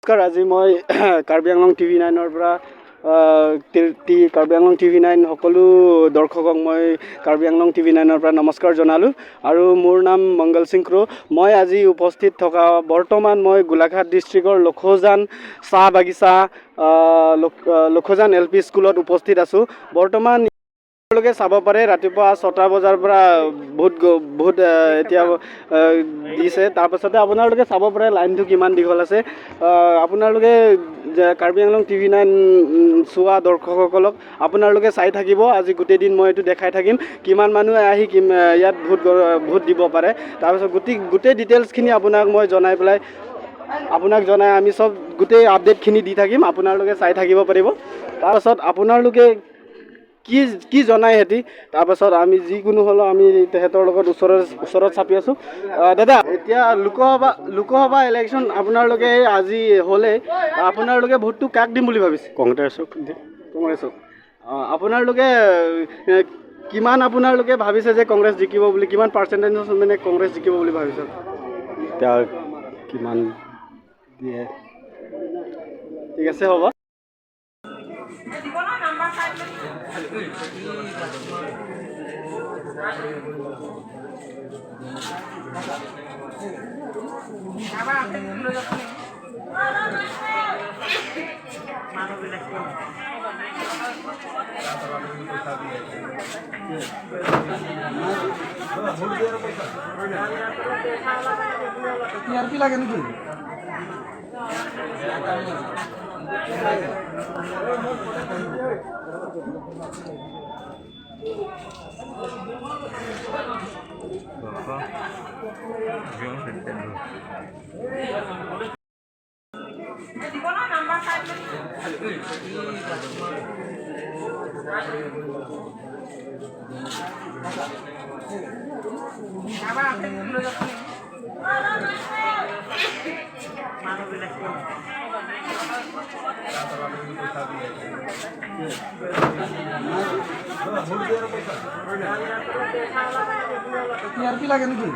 নমস্কাৰ। আজি মই কাৰ্বি আংলং TV9 পৰা কাৰ্বি আংলং TV9 সকলো দৰ্শকক মই কাৰ্বি আংলং TV9 পৰা নমস্কাৰ জনালোঁ। আৰু মোৰ নাম মংগল সিং ক্ৰো। মই আজি উপস্থিত থকা বৰ্তমান মই গোলাঘাট ডিষ্ট্ৰিক্টৰ লখোজান চাহ বাগিচা লখোজান LP স্কুলত উপস্থিত আছোঁ। বৰ্তমান আপোনালোকে চাব পাৰে ৰাতিপুৱা 6টা বজাৰ পৰা বহুত এতিয়া দিছে। তাৰপাছতে আপোনালোকে চাব পাৰে লাইনটো কিমান দীঘল আছে। আপোনালোকে কাৰ্বি আংলং TV9 চোৱা দৰ্শকসকলক আপোনালোকে চাই থাকিব। আজি গোটেই দিন মই এইটো দেখাই থাকিম কিমান মানুহে আহি ইয়াত ভোট দিব পাৰে। তাৰপিছত গোটেই ডিটেইলছখিনি আপোনাক মই জনাই আমি চব গোটেই আপডেটখিনি দি থাকিম। আপোনালোকে চাই থাকিব পাৰিব। তাৰপাছত আপোনালোকে কি জনাই সিহঁতি, তাৰপাছত আমি যিকোনো হ'লেও আমি তেহেঁতৰ লগত ওচৰত চাপি আছোঁ। দাদা, এতিয়া লোকসভা ইলেকশ্যন আপোনালোকে আজি হ'লে আপোনালোকে ভোটটো কাক দিম বুলি ভাবিছে? কংগ্ৰেছক। আপোনালোকে কিমান আপোনালোকে ভাবিছে যে কংগ্ৰেছ জিকিব বুলি, কিমান পাৰ্চেণ্টেজ মানে কংগ্ৰেছ জিকিব বুলি ভাবিছে? এতিয়া কিমান দিয়ে? ঠিক আছে, হ'ব। লাগে নেকি? লাগে নেকি?